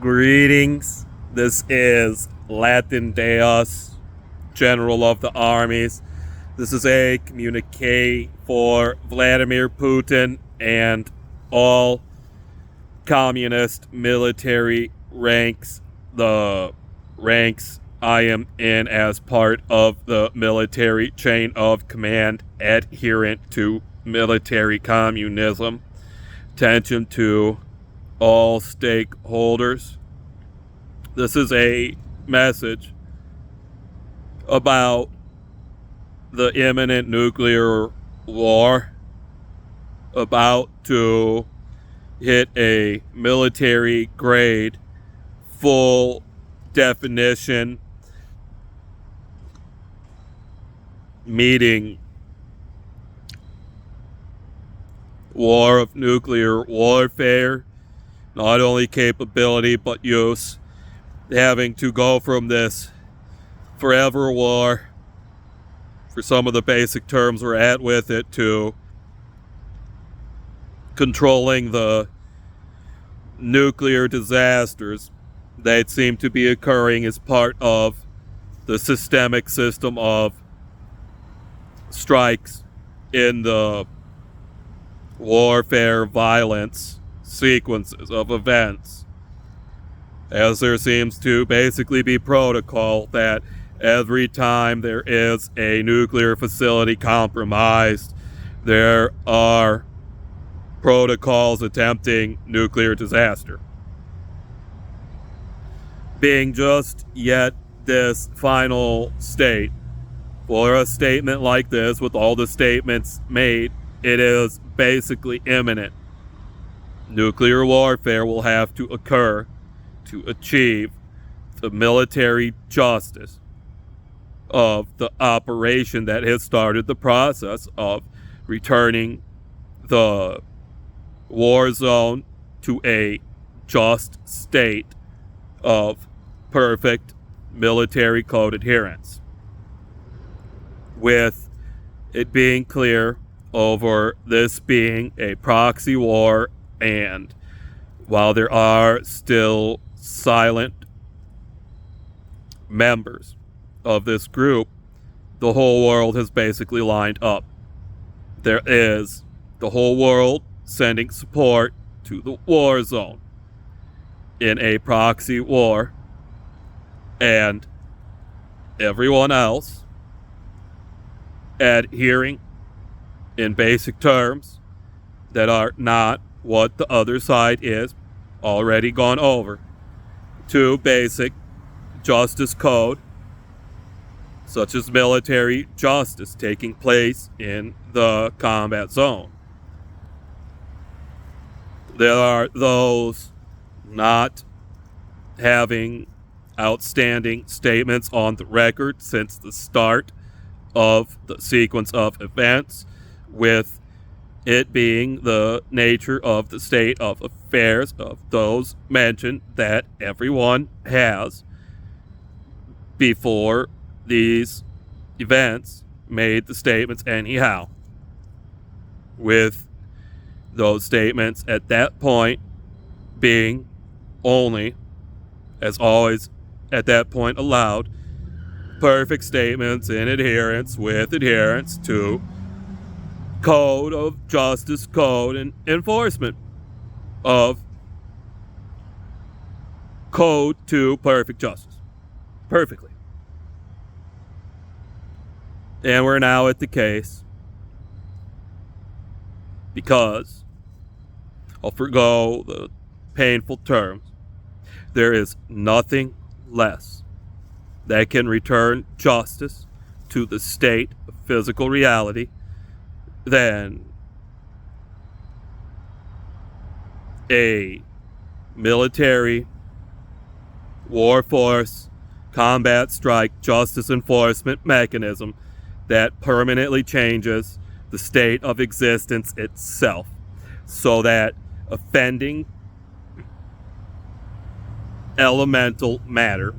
Greetings. This is Latin Deus, General of the Armies. This is a communique for Vladimir Putin and all communist military ranks. The ranks I am in as part of the military chain of command adherent to military communism. Attention to all stakeholders. This is a message about the imminent nuclear war about to hit a military grade, full definition meeting war of nuclear warfare. Not only capability, but use. Having to go from this forever war, for some of the basic terms we're at with it, to controlling the nuclear disasters that seem to be occurring as part of the systemic system of strikes in the warfare violence sequences of events, as there seems to basically be protocol that every time there is a nuclear facility compromised, there are protocols attempting nuclear disaster. Being just yet this final state, for a statement like this, with all the statements made, it is basically imminent. Nuclear warfare will have to occur to achieve the military justice of the operation that has started the process of returning the war zone to a just state of perfect military code adherence. With it being clear over this being a proxy war, and while there are still silent members of this group, the whole world has basically lined up. There is the whole world sending support to the war zone in a proxy war, and everyone else adhering in basic terms that are not what the other side is already gone over, to basic justice code, such as military justice taking place in the combat zone. There are those not having outstanding statements on the record since the start of the sequence of events, with it being the nature of the state of affairs of those mentioned that everyone has before these events made the statements anyhow, with those statements at that point being only, as always at that point, allowed perfect statements in adherence to code of justice, code and enforcement of code to perfect justice. Perfectly. And we're now at the case, because I'll forgo the painful terms, there is nothing less that can return justice to the state of physical reality than a military war force combat strike justice enforcement mechanism that permanently changes the state of existence itself, so that offending elemental matter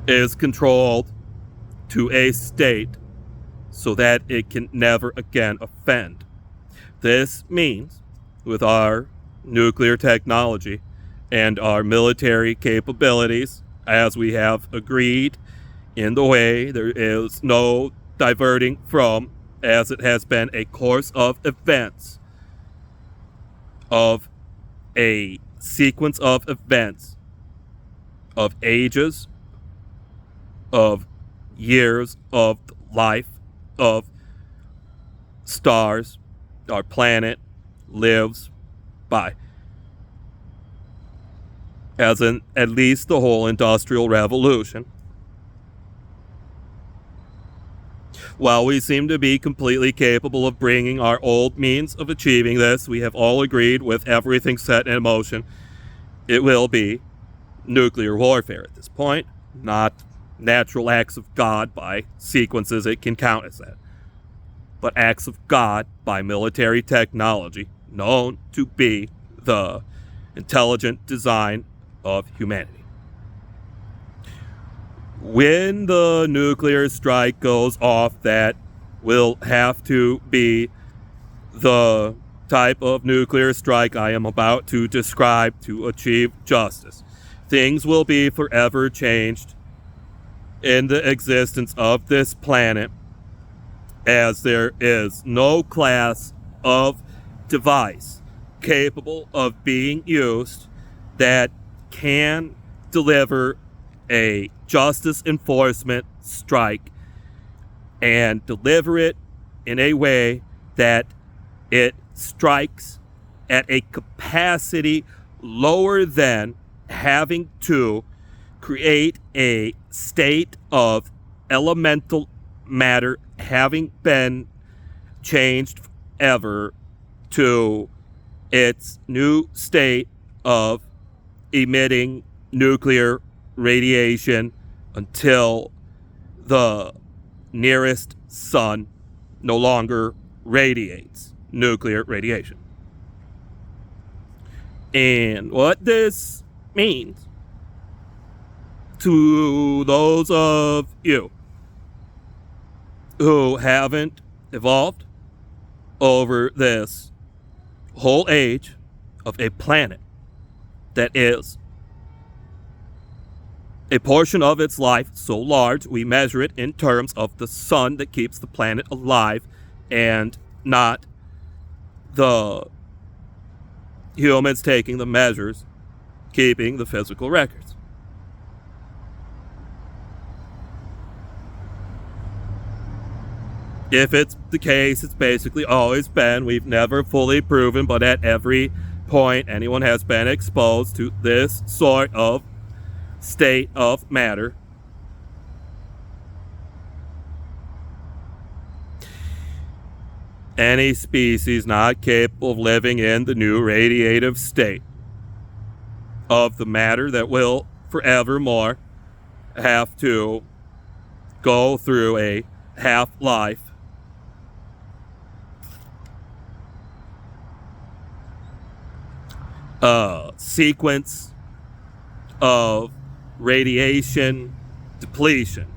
is controlled to a state so that it can never again offend. This means, with our nuclear technology, and our military capabilities, as we have agreed in the way there is no diverting from, as it has been a course of events, of a sequence of events, of ages, of years of life, of stars, our planet lives by, as in at least the whole Industrial Revolution. While we seem to be completely capable of bringing our old means of achieving this, we have all agreed with everything set in motion, it will be nuclear warfare at this point, not natural acts of God by sequences it can count as that, but acts of God by military technology known to be the intelligent design of humanity. When the nuclear strike goes off, that will have to be the type of nuclear strike I am about to describe to achieve justice. Things will be forever changed in the existence of this planet, as there is no class of device capable of being used that can deliver a justice enforcement strike and deliver it in a way that it strikes at a capacity lower than having to create a state of elemental matter having been changed ever to its new state of emitting nuclear radiation until the nearest sun no longer radiates nuclear radiation. And what this means to those of you who haven't evolved over this whole age of a planet that is a portion of its life so large we measure it in terms of the sun that keeps the planet alive and not the humans taking the measures, keeping the physical records. If it's the case, it's basically always been, we've never fully proven, but at every point anyone has been exposed to this sort of state of matter. Any species not capable of living in the new radiative state of the matter that will forevermore have to go through a half-life sequence of radiation depletion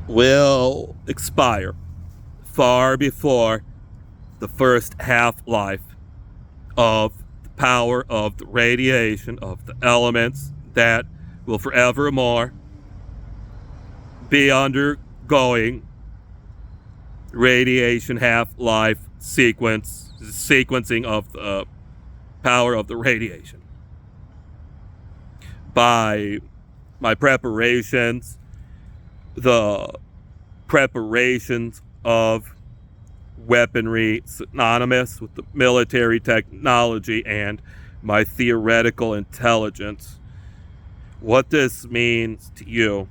will expire far before the first half-life of the power of the radiation of the elements that will forevermore be undergoing radiation half-life sequencing of the power of the radiation. By my preparations, the preparations of weaponry synonymous with the military technology and my theoretical intelligence, what this means to you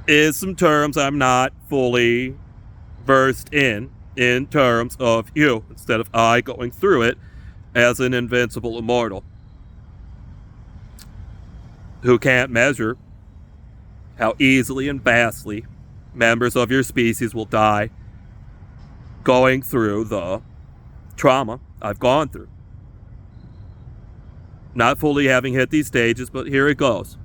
is some terms I'm not fully versed in terms of you, instead of I going through it as an invincible immortal who can't measure how easily and vastly members of your species will die going through the trauma I've gone through. Not fully having hit these stages, but here it goes.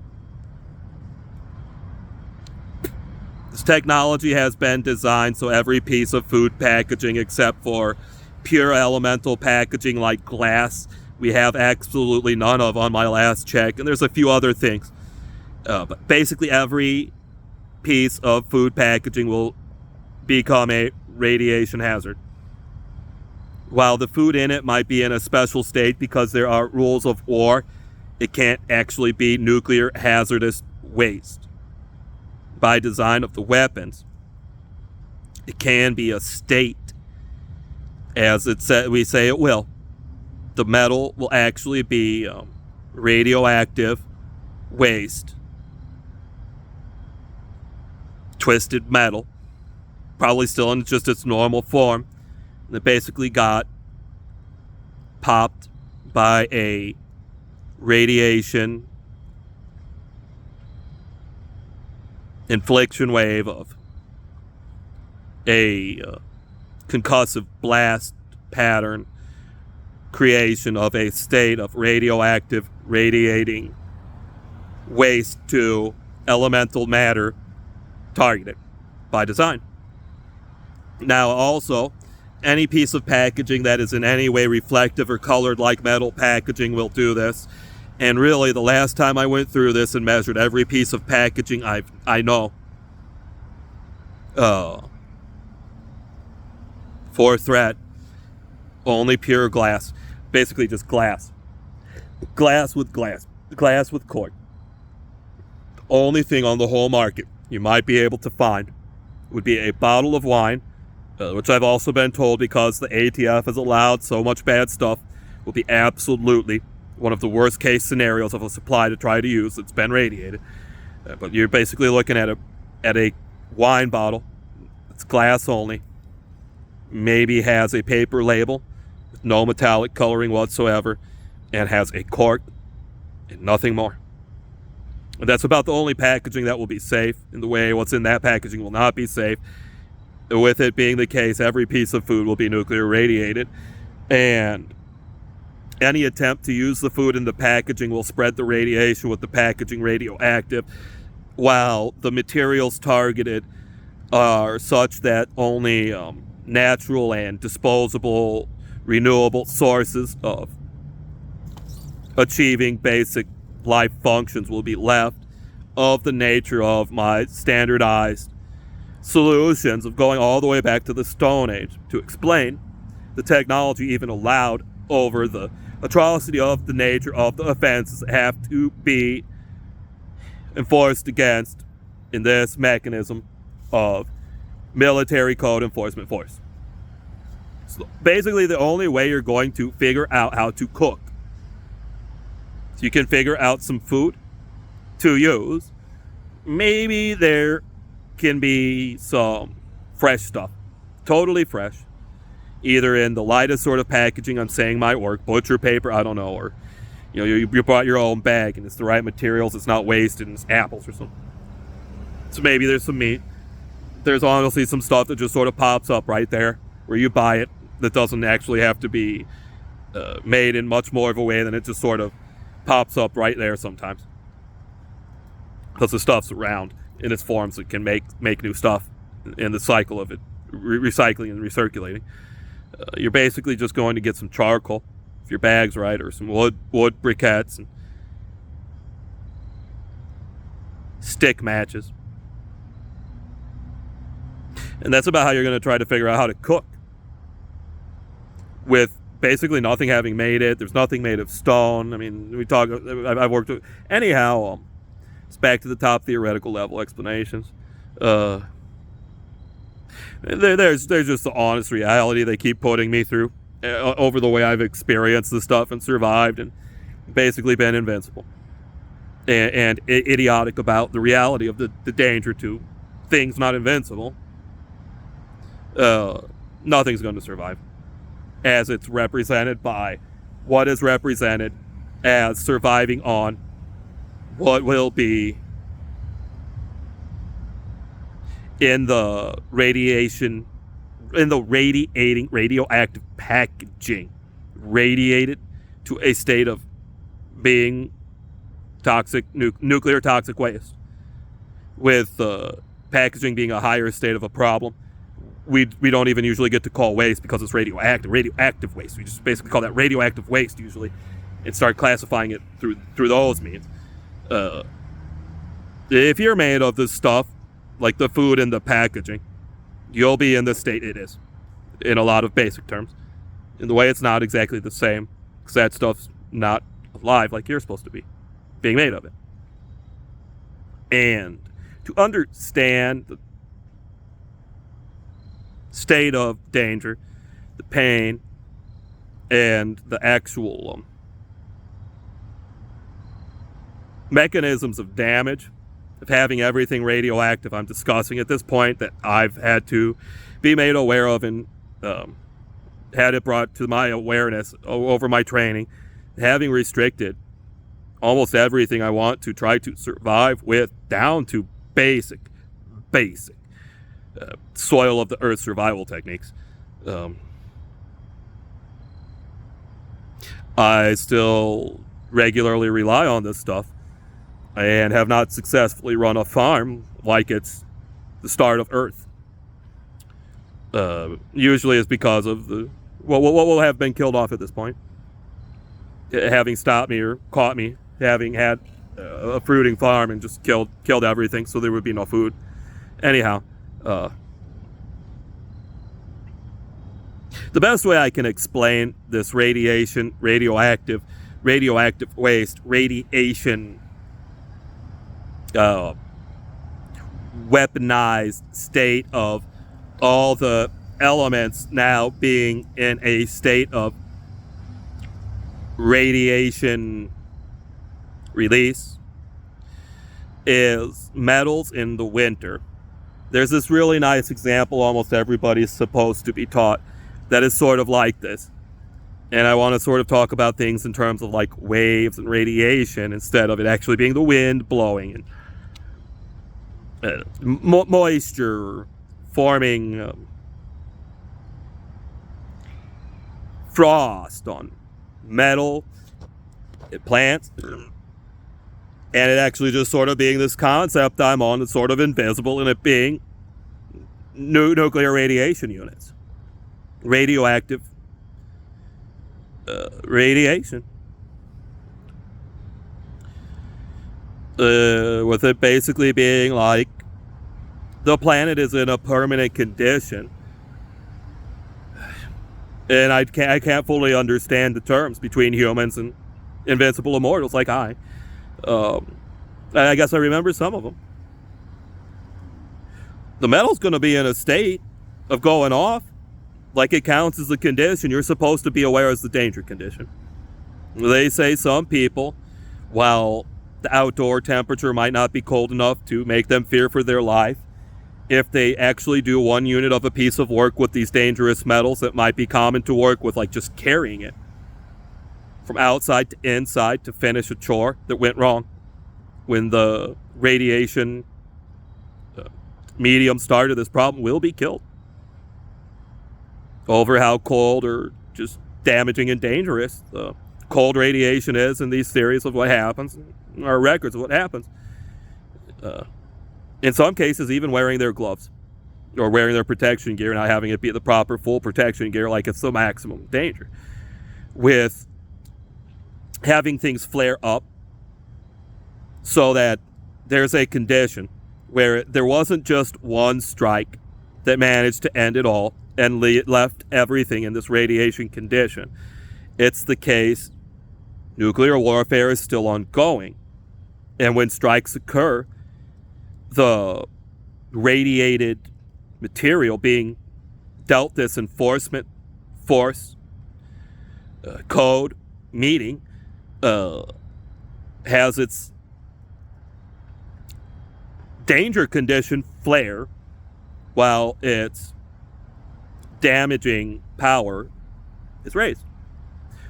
The This technology has been designed so every piece of food packaging except for pure elemental packaging like glass, we have absolutely none of on my last check, and there's a few other things. But basically every piece of food packaging will become a radiation hazard. While the food in it might be in a special state because there are rules of war, it can't actually be nuclear hazardous waste. By design of the weapons, it can be a state, as we say it will. The metal will actually be radioactive waste, twisted metal, probably still in just its normal form. And it basically got popped by a radiation infliction wave of a concussive blast pattern creation of a state of radioactive radiating waste to elemental matter targeted by design. Now also, any piece of packaging that is in any way reflective or colored like metal packaging will do this. And really, the last time I went through this and measured every piece of packaging I know, for threat, only pure glass. Basically just glass. Glass with glass. Glass with cork. The only thing on the whole market you might be able to find would be a bottle of wine, which I've also been told, because the ATF has allowed so much bad stuff, will be absolutely one of the worst case scenarios of a supply to try to use that's been radiated. But you're basically looking at a wine bottle. It's glass only. Maybe has a paper label with no metallic coloring whatsoever, and has a cork and nothing more. And that's about the only packaging that will be safe, in the way what's in that packaging will not be safe. With it being the case, every piece of food will be nuclear radiated, and any attempt to use the food in the packaging will spread the radiation with the packaging radioactive, while the materials targeted are such that only natural and disposable, renewable sources of achieving basic life functions will be left, of the nature of my standardized solutions of going all the way back to the Stone Age to explain the technology even allowed over the atrocity of the nature of the offenses that have to be enforced against in this mechanism of military code enforcement force. So basically the only way you're going to figure out how to cook, so you can figure out some food to use, maybe there can be some fresh stuff, totally fresh, either in the lightest sort of packaging I'm saying might work, butcher paper, I don't know, or you brought your own bag and it's the right materials, it's not wasted, and it's apples or something. So maybe there's some meat. There's honestly some stuff that just sort of pops up right there where you buy it, that doesn't actually have to be made in much more of a way than it just sort of pops up right there sometimes, because the stuff's around in its forms that can make new stuff in the cycle of it recycling and recirculating. You're basically just going to get some charcoal, if your bag's right, or some wood briquettes and stick matches. And that's about how you're going to try to figure out how to cook, with basically nothing having made it. There's nothing made of stone. I mean, I've worked with, anyhow, it's back to the top theoretical level explanations. There's just the honest reality they keep putting me through over the way I've experienced this stuff and survived and basically been invincible and idiotic about the reality of the danger to things not invincible. Nothing's going to survive, as it's represented by what is represented as surviving on what will be in the radiating radioactive packaging, radiated to a state of being toxic, nuclear toxic waste, with packaging being a higher state of a problem, we don't even usually get to call waste because it's radioactive waste. We just basically call that radioactive waste usually and start classifying it through those means. If you're made of this stuff, like the food and the packaging, you'll be in the state it is, in a lot of basic terms. In the way it's not exactly the same, because that stuff's not alive like you're supposed to be, being made of it. And to understand the state of danger, the pain, and the actual mechanisms of damage of having everything radioactive I'm discussing at this point that I've had to be made aware of and had it brought to my awareness over my training, having restricted almost everything I want to try to survive with, down to basic soil of the earth survival techniques. I still regularly rely on this stuff and have not successfully run a farm like it's the start of Earth. Usually it's because of what will have been killed off at this point. Having stopped me or caught me, having had a fruiting farm and just killed everything so there would be no food. Anyhow, the best way I can explain this radioactive waste, radiation, weaponized state of all the elements now being in a state of radiation release, is metals in the winter. There's this really nice example almost everybody's supposed to be taught that is sort of like this. And I want to sort of talk about things in terms of like waves and radiation instead of it actually being the wind blowing and moisture forming frost on metal, plants, and it actually just sort of being this concept I'm on that's sort of invisible, and it being nuclear radiation units. Radioactive radiation. With it basically being like the planet is in a permanent condition. And I can't fully understand the terms between humans and invincible immortals like I guess I remember some of them. The metal's going to be in a state of going off. Like it counts as a condition you're supposed to be aware as the danger condition. They say some people, while the outdoor temperature might not be cold enough to make them fear for their life, if they actually do one unit of a piece of work with these dangerous metals that might be common to work with, like just carrying it from outside to inside to finish a chore that went wrong when the radiation medium started, this problem will be killed over how cold or just damaging and dangerous the cold radiation is in these theories of what happens, or records of what happens. In some cases, even wearing their gloves or wearing their protection gear, not having it be the proper full protection gear like it's the maximum danger. With having things flare up so that there's a condition where there wasn't just one strike that managed to end it all and left everything in this radiation condition. It's the case nuclear warfare is still ongoing. And when strikes occur, the radiated material being dealt this enforcement force code meeting has its danger condition flare while its damaging power is raised,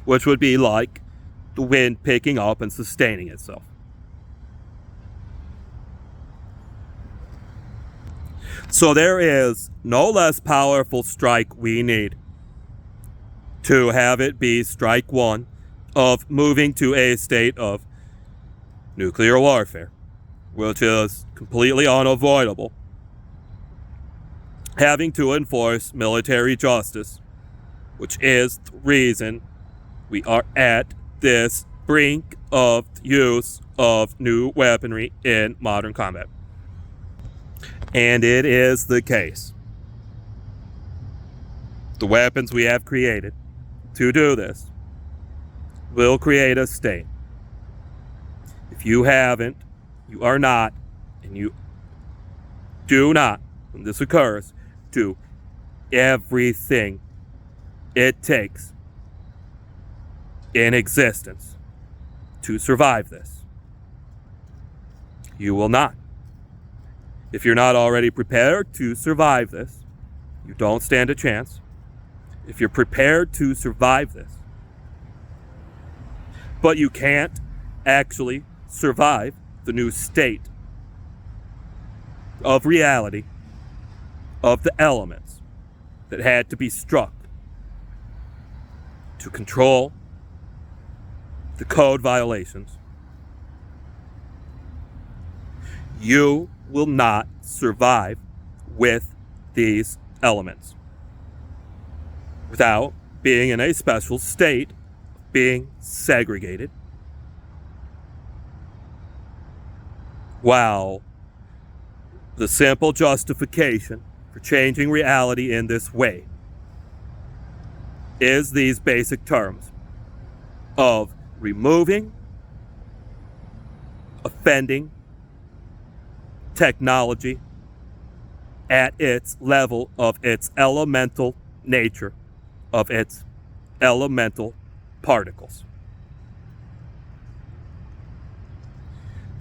which would be like the wind picking up and sustaining itself. So there is no less powerful strike we need to have it be strike one of moving to a state of nuclear warfare, which is completely unavoidable having to enforce military justice, which is the reason we are at this brink of use of new weaponry in modern combat. And it is the case. The weapons we have created to do this will create a state. If you haven't, you are not, and you do not, when this occurs, do everything it takes in existence to survive this. You will not. If you're not already prepared to survive this, you don't stand a chance. If you're prepared to survive this, but you can't actually survive the new state of reality of the elements that had to be struck to control the code violations, you will not survive with these elements without being in a special state, being segregated, while the simple justification for changing reality in this way is these basic terms of removing offending technology at its level of its elemental nature, of its elemental particles,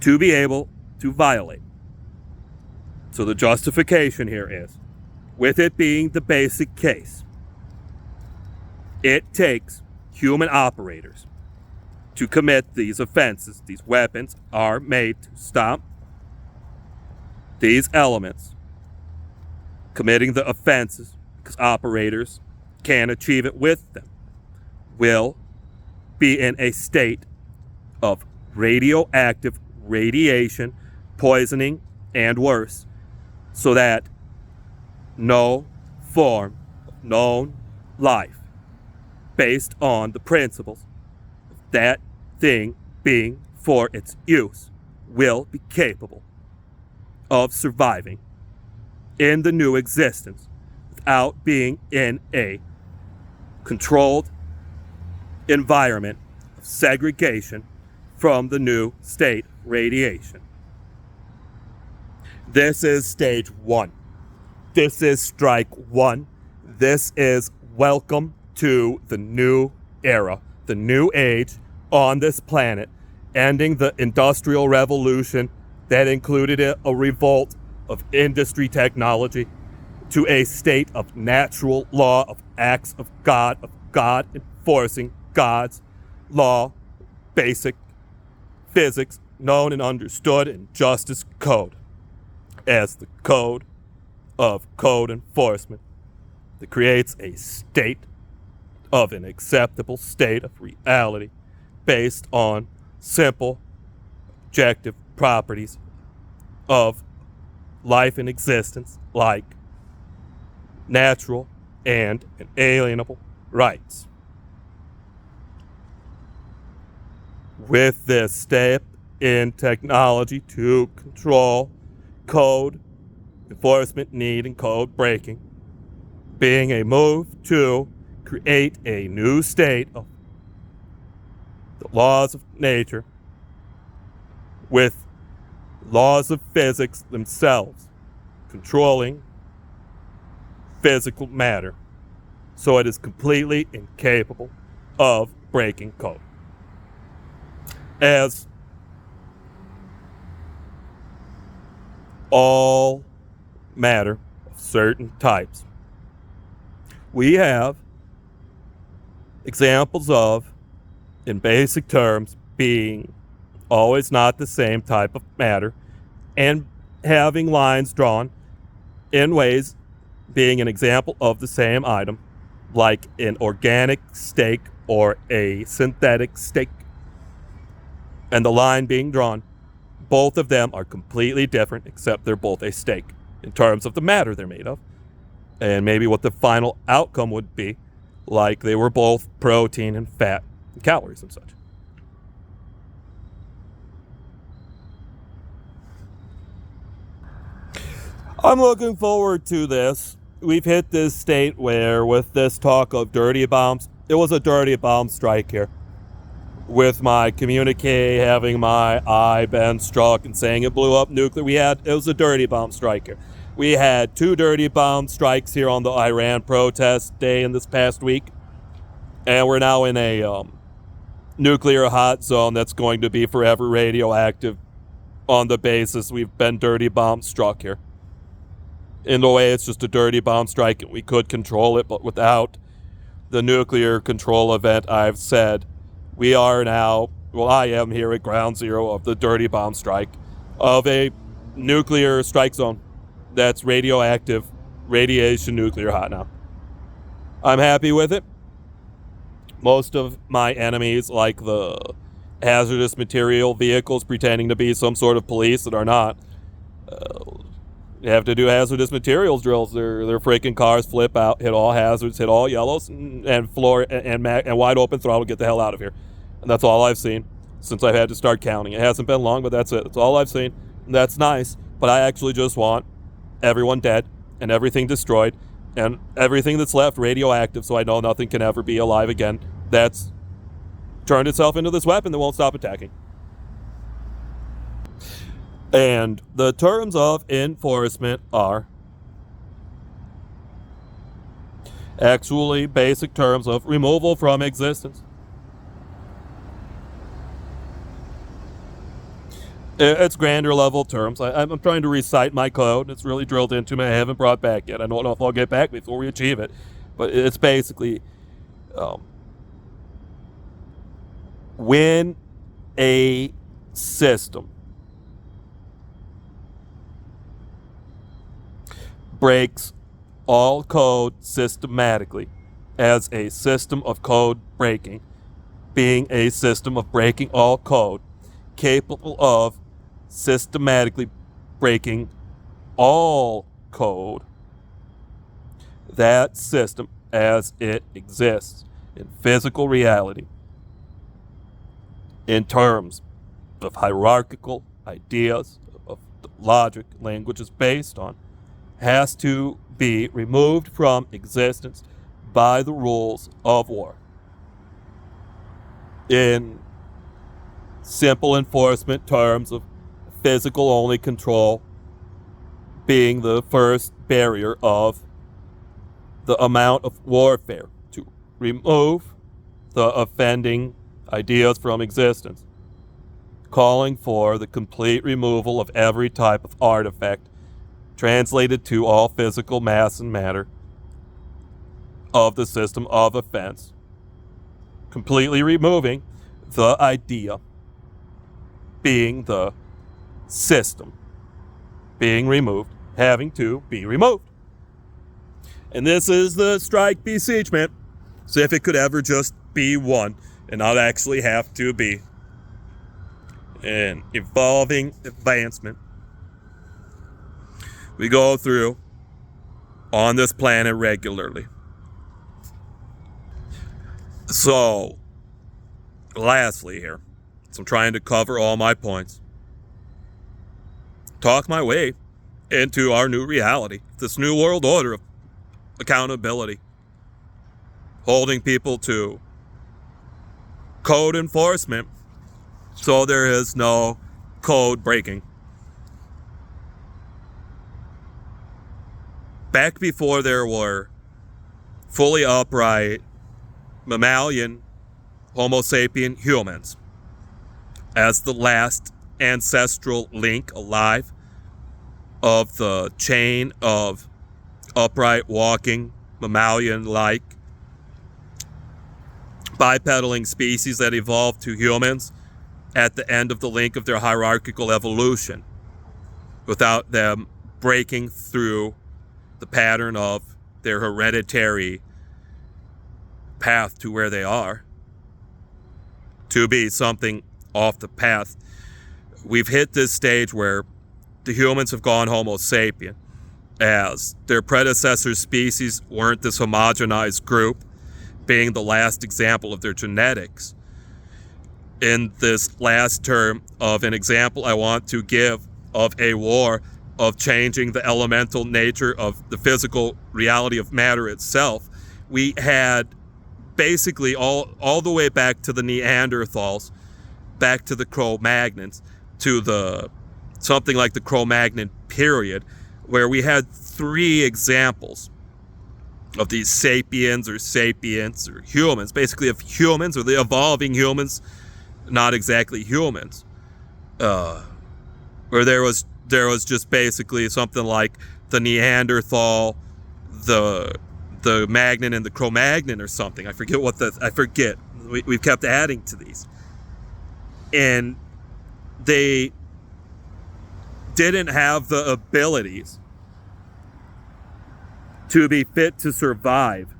to be able to violate. So the justification here is, with it being the basic case, it takes human operators to commit these offenses. These weapons are made to stop these elements committing the offenses, because operators can achieve it with them, will be in a state of radioactive radiation, poisoning, and worse, so that no form of known life based on the principles of that thing being for its use will be capable of surviving in the new existence without being in a controlled environment of segregation from the new state radiation. This is stage one. This is strike one. This is welcome to the new era, the new age on this planet, ending the Industrial Revolution that included a revolt of industry technology to a state of natural law, of acts of God enforcing God's law, basic physics known and understood in justice code as the code of code enforcement that creates a state of an acceptable state of reality based on simple objective properties of life and existence, like natural and inalienable rights. With this step in technology to control code enforcement need and code breaking, being a move to create a new state of the laws of nature with laws of physics themselves controlling physical matter, so it is completely incapable of breaking code. As all matter of certain types, we have examples of, in basic terms, being always not the same type of matter, and having lines drawn in ways being an example of the same item, like an organic steak or a synthetic steak, and the line being drawn, both of them are completely different, except they're both a steak in terms of the matter they're made of. and maybe what the final outcome would be, like they were both protein and fat and calories and such. I'm looking forward to this. We've hit this state where, with this talk of dirty bombs, it was a dirty bomb strike here. With my communique having my eye been struck and saying it blew up nuclear, it was a dirty bomb strike here. We had 2 dirty bomb strikes here on the Iran protest day in this past week, and we're now in a nuclear hot zone that's going to be forever radioactive on the basis we've been dirty bomb struck here. In a way, it's just a dirty bomb strike, and we could control it, but without the nuclear control event I've said, we are now, well, I am here at ground zero of the dirty bomb strike of a nuclear strike zone that's radioactive, radiation nuclear hot now. I'm happy with it. Most of my enemies, like the hazardous material vehicles pretending to be some sort of police that are not, have to do hazardous materials drills. Their freaking cars flip out, hit all hazards, hit all yellows, and floor and wide open throttle, get the hell out of here. And that's all I've seen since I've had to start counting. It hasn't been long, but that's it. That's all I've seen. And that's nice, but I actually just want everyone dead and everything destroyed and everything that's left radioactive, so I know nothing can ever be alive again that's turned itself into this weapon that won't stop attacking. And the terms of enforcement are actually basic terms of removal from existence. It's grander level terms. I'm trying to recite my code. It's really drilled into me. I haven't brought back yet. I don't know if I'll get back before we achieve it. But it's basically when a system breaks all code systematically as a system of code breaking, being a system of breaking all code, capable of systematically breaking all code, that system as it exists in physical reality, in terms of hierarchical ideas of the logic language is based on, has to be removed from existence by the rules of war. In simple enforcement terms of physical only control being the first barrier of the amount of warfare, to remove the offending ideas from existence, calling for the complete removal of every type of artifact translated to all physical mass and matter of the system of offense, completely removing the idea being the system being removed, having to be removed. And this is the strike besiegement. So if it could ever just be one and not actually have to be an evolving advancement we go through on this planet regularly. So, lastly here, so I'm trying to cover all my points, talk my way into our new reality, this new world order of accountability, holding people to code enforcement so there is no code breaking. Back before there were fully upright mammalian Homo sapien humans as the last ancestral link alive of the chain of upright walking mammalian-like bipedaling species that evolved to humans at the end of the link of their hierarchical evolution without them breaking through the pattern of their hereditary path to where they are to be something off the path. We've hit this stage where the humans have gone Homo sapien, as their predecessor species weren't this homogenized group, being the last example of their genetics. In this last term of an example I want to give of a war of changing the elemental nature of the physical reality of matter itself, we had basically all the way back to the Neanderthals, back to the Cro-Magnons, to the something like the Cro-Magnon period, where we had 3 examples of these sapiens or humans, basically of humans or the evolving humans, not exactly humans, where there was just basically something like the Neanderthal, the Magnon and the Cro-Magnon or something. I forget. We've kept adding to these, and they didn't have the abilities to be fit to survive,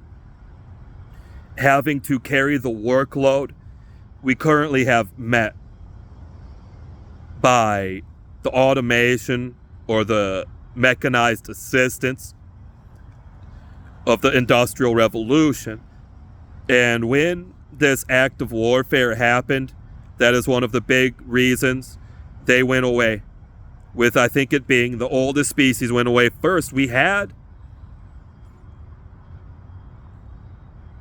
having to carry the workload we currently have met by the automation or the mechanized assistance of the Industrial Revolution. And when this act of warfare happened, that is one of the big reasons they went away. With, I think, it being the oldest species went away first. We had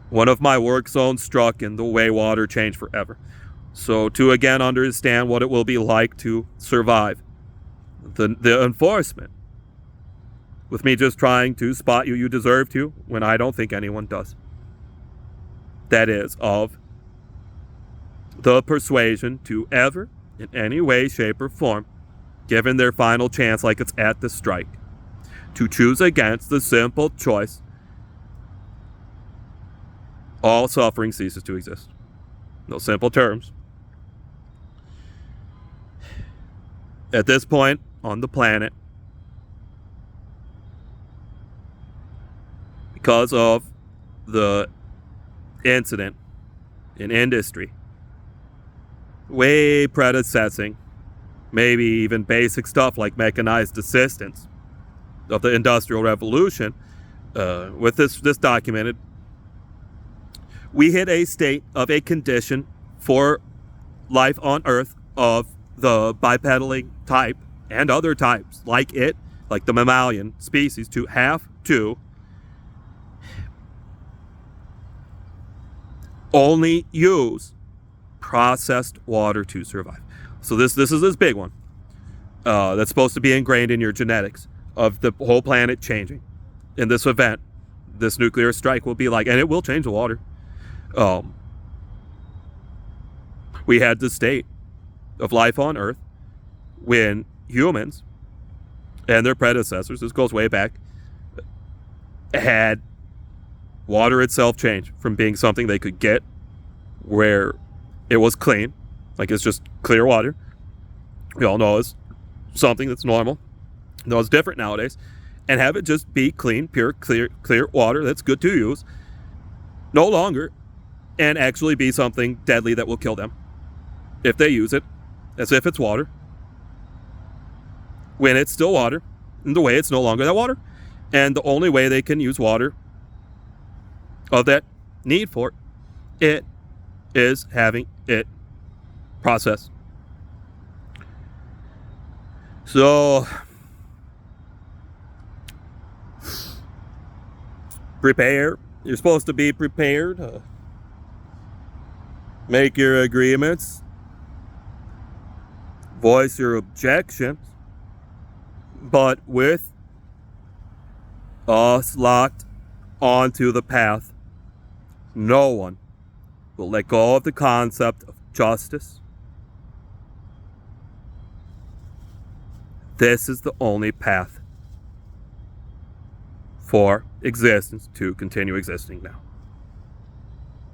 one of my work zones struck in the way water changed forever. So to again understand what it will be like to survive the enforcement, with me just trying to spot you deserve to, when I don't think anyone does. That is, of the persuasion to ever, in any way, shape, or form, given their final chance like it's at the strike, to choose against the simple choice, all suffering ceases to exist. No simple terms. At this point on the planet, because of the incident in industry, way predecessing maybe even basic stuff like mechanized assistance of the Industrial Revolution, with this documented, we hit a state of a condition for life on Earth of the bipedaling type and other types like it, like the mammalian species, to have to only use processed water to survive. So this is this big one that's supposed to be ingrained in your genetics of the whole planet changing. In this event, this nuclear strike will be like, and it will change the water. We had the state of life on Earth when humans and their predecessors, this goes way back, had water itself change from being something they could get where it was clean, like it's just clear water. We all know it's something that's normal, though it's different nowadays, and have it just be clean, pure, clear water that's good to use, no longer, and actually be something deadly that will kill them if they use it as if it's water, when it's still water, in the way it's no longer that water. And the only way they can use water of that need for it is having it processed. So prepare. You're supposed to be prepared. Make your agreements. Voice your objections. But with us locked onto the path, no one will let go of the concept of justice. This is the only path for existence to continue existing now.